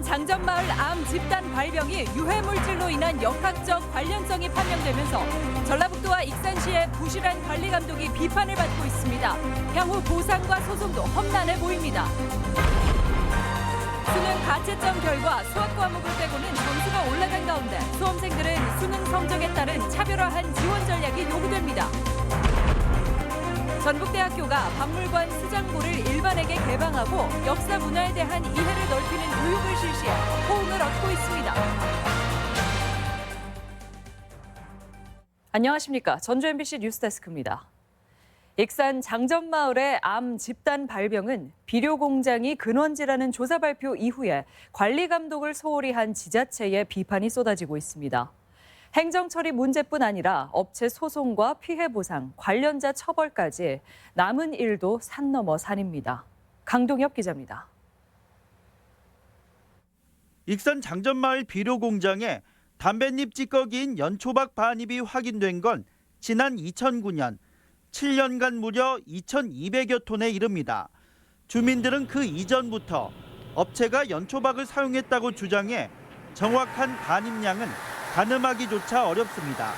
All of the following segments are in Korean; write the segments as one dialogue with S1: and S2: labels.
S1: 장전마을 암 집단 발병이 유해물질로 인한 역학적 관련성이 판명되면서 전라북도와 익산시의 부실한 관리 감독이 비판을 받고 있습니다. 향후 보상과 소송도 험난해 보입니다. 수능 가채점 결과 수학 과목을 빼고는 점수가 올라간 가운데 수험생들은 수능 성적에 따른 차별화한 지원 전략이 요구됩니다. 전북대학교가 박물관 수장고를 일반에게 개방하고 역사 문화에 대한 이해를 넓히는 교육을 실시해 호응을 얻고 있습니다. 안녕하십니까. 전주 MBC 뉴스데스크입니다. 익산 장전마을의 암 집단 발병은 비료 공장이 근원지라는 조사 발표 이후에 관리 감독을 소홀히 한 지자체에 비판이 쏟아지고 있습니다. 행정 처리 문제뿐 아니라 업체 소송과 피해 보상, 관련자 처벌까지 남은 일도 산 넘어 산입니다. 강동엽 기자입니다.
S2: 익산 장전마을 비료 공장에 담뱃잎 찌꺼기인 연초박 반입이 확인된 건 지난 2009년, 7년간 무려 2,200여 톤에 이릅니다. 주민들은 그 이전부터 업체가 연초박을 사용했다고 주장해 정확한 반입량은 가늠하기조차 어렵습니다.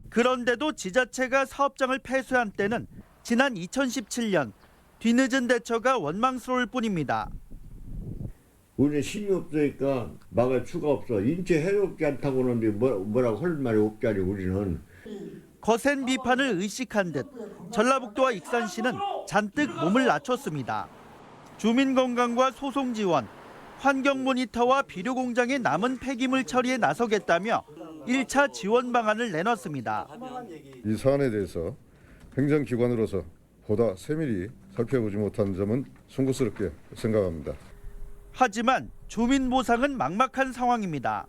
S2: 그런데도 지자체가 사업장을 폐쇄한 때는 지난 2017년, 뒤늦은 대처가 원망스러울 뿐입니다.
S3: 우리는 힘이 없으니까 막을 수가 없어. 인체 해롭지 않다고 하는데 뭐라고 할 말이 없잖니 우리는.
S2: 거센 비판을 의식한 듯 전라북도와 익산시는 잔뜩 몸을 낮췄습니다. 주민 건강과 소송 지원, 환경 모니터와 비료 공장의 남은 폐기물 처리에 나서겠다며 1차 지원 방안을 내놨습니다.
S4: 이 사안에 대해서 행정기관으로서 보다 세밀히 살펴보지 못한 점은 송구스럽게 생각합니다.
S2: 하지만 주민 보상은 막막한 상황입니다.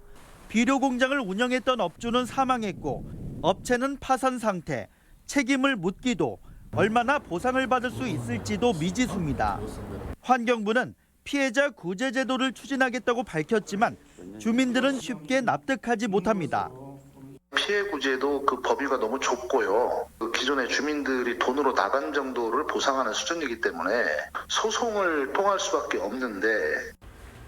S2: 비료 공장을 운영했던 업주는 사망했고 업체는 파산 상태, 책임을 묻기도 얼마나 보상을 받을 수 있을지도 미지수입니다. 환경부는 피해자 구제 제도를 추진하겠다고 밝혔지만 주민들은 쉽게 납득하지 못합니다.
S5: 피해 구제도 그 범위가 너무 좁고요. 그 기존의 주민들이 돈으로 나간 정도를 보상하는 수준이기 때문에 소송을 통할 수밖에 없는데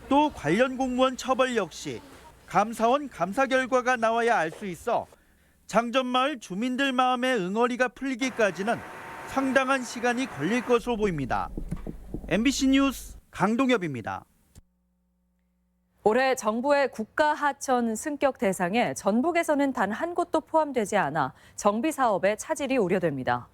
S2: 또 관련 공무원 처벌 역시 감사원 감사 결과가 나와야 알 수 있어 장전마을 주민들 마음의 응어리가 풀리기까지는 상당한 시간이 걸릴 것으로 보입니다. MBC 뉴스 강동엽입니다.
S1: 올해 정부의 국가하천 승격 대상에 전북에서는 단 한 곳도 포함되지 않아 정비 사업에 차질이 우려됩니다.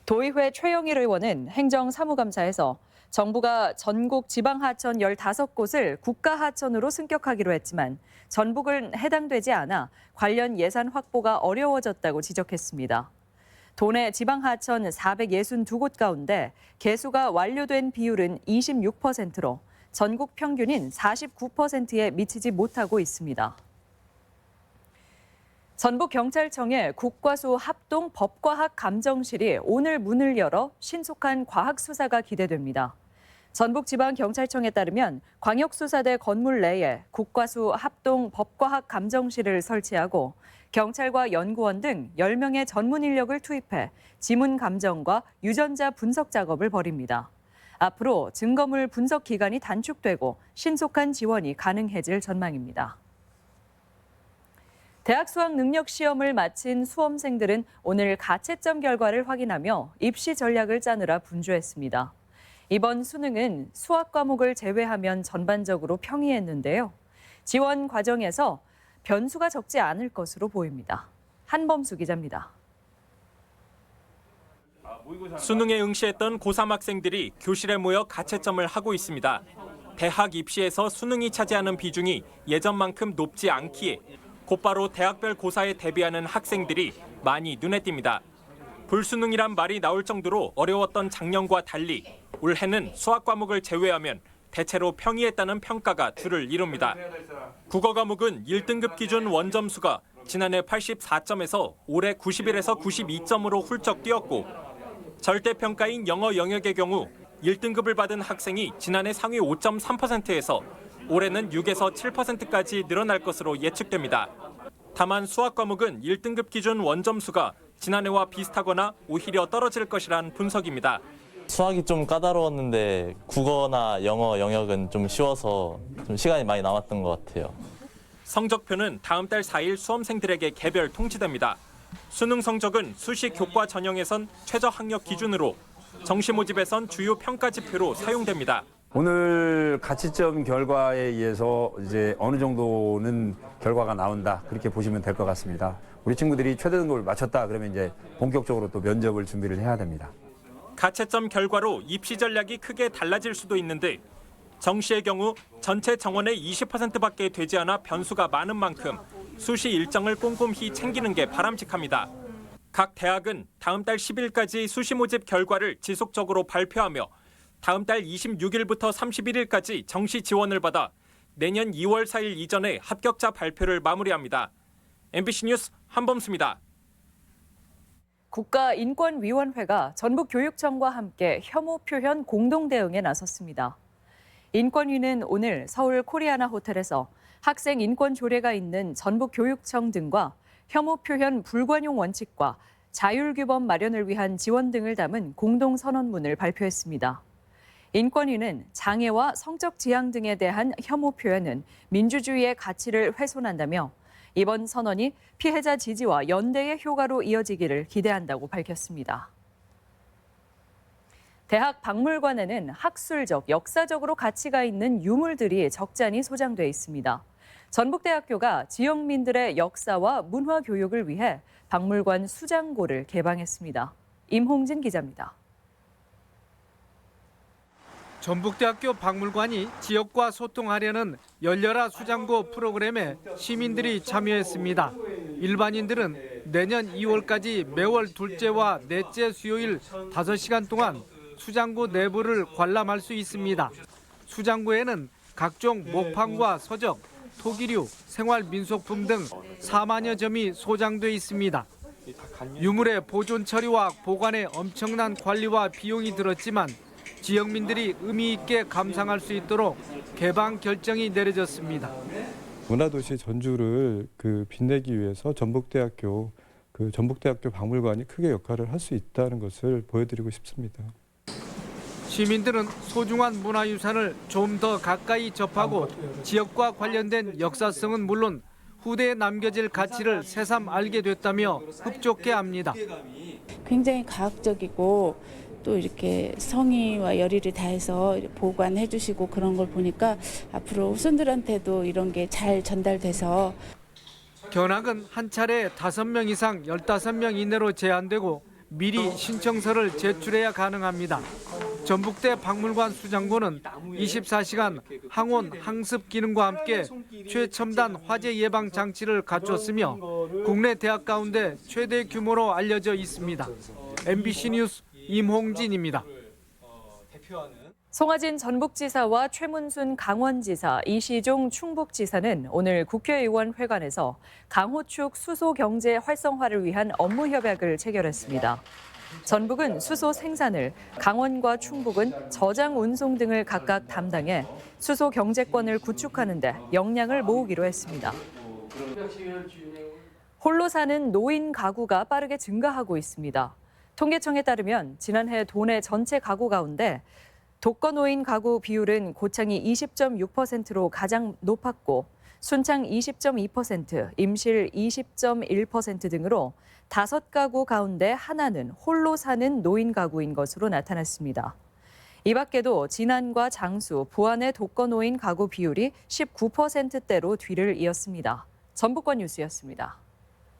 S1: 도의회 최영일 의원은 행정사무감사에서 정부가 전국 지방하천 15곳을 국가하천으로 승격하기로 했지만 전북은 해당되지 않아 관련 예산 확보가 어려워졌다고 지적했습니다. 도내 지방하천 462곳 가운데 개수가 완료된 비율은 26%로 전국 평균인 49%에 미치지 못하고 있습니다. 전북경찰청의 국과수 합동 법과학 감정실이 오늘 문을 열어 신속한 과학 수사가 기대됩니다. 전북지방경찰청에 따르면 광역수사대 건물 내에 국과수 합동 법과학 감정실을 설치하고 경찰과 연구원 등 10명의 전문 인력을 투입해 지문 감정과 유전자 분석 작업을 벌입니다. 앞으로 증거물 분석 기간이 단축되고 신속한 지원이 가능해질 전망입니다. 대학 수학 능력 시험을 마친 수험생들은 오늘 가채점 결과를 확인하며 입시 전략을 짜느라 분주했습니다. 이번 수능은 수학 과목을 제외하면 전반적으로 평이했는데요. 지원 과정에서 변수가 적지 않을 것으로 보입니다. 한범수 기자입니다.
S6: 수능에 응시했던 고3 학생들이 교실에 모여 가채점을 하고 있습니다. 대학 입시에서 수능이 차지하는 비중이 예전만큼 높지 않기에 곧바로 대학별 고사에 대비하는 학생들이 많이 눈에 띕니다. 불수능이란 말이 나올 정도로 어려웠던 작년과 달리 올해는 수학 과목을 제외하면 대체로 평이했다는 평가가 줄을 이룹니다. 국어 과목은 1등급 기준 원점수가 지난해 84점에서 올해 91에서 92점으로 훌쩍 뛰었고 절대평가인 영어 영역의 경우 1등급을 받은 학생이 지난해 상위 5.3%에서 올해는 6에서 7%까지 늘어날 것으로 예측됩니다. 다만 수학 과목은 1등급 기준 원점수가 지난해와 비슷하거나 오히려 떨어질 것이란 분석입니다.
S7: 수학이 좀 까다로웠는데 국어나 영어 영역은 좀 쉬워서 좀 시간이 많이 남았던 것 같아요.
S6: 성적표는 다음 달 4일 수험생들에게 개별 통지됩니다. 수능 성적은 수시 교과 전형에선 최저 학력 기준으로, 정시 모집에선 주요 평가 지표로 사용됩니다.
S8: 오늘 가치점 결과에 의해서 이제 어느 정도는 결과가 나온다, 그렇게 보시면 될 것 같습니다. 우리 친구들이 최대 등급을 맞췄다 그러면 이제 본격적으로 또 면접을 준비를 해야 됩니다.
S6: 가채점 결과로 입시 전략이 크게 달라질 수도 있는데, 정시의 경우 전체 정원의 20%밖에 되지 않아 변수가 많은 만큼 수시 일정을 꼼꼼히 챙기는 게 바람직합니다. 각 대학은 다음 달 10일까지 수시 모집 결과를 지속적으로 발표하며 다음 달 26일부터 31일까지 정시 지원을 받아 내년 2월 4일 이전에 합격자 발표를 마무리합니다. MBC 뉴스 한범수입니다.
S1: 국가인권위원회가 전북교육청과 함께 혐오 표현 공동 대응에 나섰습니다. 인권위는 오늘 서울 코리아나 호텔에서 학생 인권 조례가 있는 전북교육청 등과 혐오 표현 불관용 원칙과 자율규범 마련을 위한 지원 등을 담은 공동 선언문을 발표했습니다. 인권위는 장애와 성적 지향 등에 대한 혐오 표현은 민주주의의 가치를 훼손한다며 이번 선언이 피해자 지지와 연대의 효과로 이어지기를 기대한다고 밝혔습니다. 대학 박물관에는 학술적, 역사적으로 가치가 있는 유물들이 적잖이 소장돼 있습니다. 전북대학교가 지역민들의 역사와 문화 교육을 위해 박물관 수장고를 개방했습니다. 임홍진 기자입니다.
S9: 전북대학교 박물관이 지역과 소통하려는 열려라 수장고 프로그램에 시민들이 참여했습니다. 일반인들은 내년 2월까지 매월 둘째와 넷째 수요일 5시간 동안 수장고 내부를 관람할 수 있습니다. 수장고에는 각종 목판과 서적, 토기류, 생활민속품 등 4만여 점이 소장돼 있습니다. 유물의 보존 처리와 보관에 엄청난 관리와 비용이 들었지만 지역민들이 의미 있게 감상할 수 있도록 개방 결정이 내려졌습니다.
S10: 문화도시 전주를 빛내기 위해서 전북대학교 박물관이 크게 역할을 할 수 있다는 것을 보여드리고 싶습니다.
S9: 시민들은 소중한 문화유산을 좀 더 가까이 접하고 지역과 관련된 역사성은 물론 후대에 남겨질 가치를 새삼 알게 됐다며 흡족해합니다.
S11: 굉장히 과학적이고 또 이렇게 성의와 열의를 다해서 보관해 주시고 그런 걸 보니까 앞으로 후손들한테도 이런 게 잘 전달돼서.
S9: 견학은 한 차례 5명 이상 15명 이내로 제한되고 미리 신청서를 제출해야 가능합니다. 전북대 박물관 수장고는 24시간 항온 항습 기능과 함께 최첨단 화재 예방 장치를 갖췄으며 국내 대학 가운데 최대 규모로 알려져 있습니다. MBC 뉴스 임홍진입니다.
S1: 송하진 전북지사와 최문순 강원지사, 이시종 충북지사는 오늘 국회의원회관에서 강호축 수소 경제 활성화를 위한 업무 협약을 체결했습니다. 전북은 수소 생산을, 강원과 충북은 저장 운송 등을 각각 담당해 수소 경제권을 구축하는 데 역량을 모으기로 했습니다. 홀로 사는 노인 가구가 빠르게 증가하고 있습니다. 통계청에 따르면 지난해 도내 전체 가구 가운데 독거노인 가구 비율은 고창이 20.6%로 가장 높았고 순창 20.2%, 임실 20.1% 등으로 5가구 가운데 하나는 홀로 사는 노인 가구인 것으로 나타났습니다. 이 밖에도 진안과 장수, 부안의 독거노인 가구 비율이 19%대로 뒤를 이었습니다. 전북권 뉴스였습니다.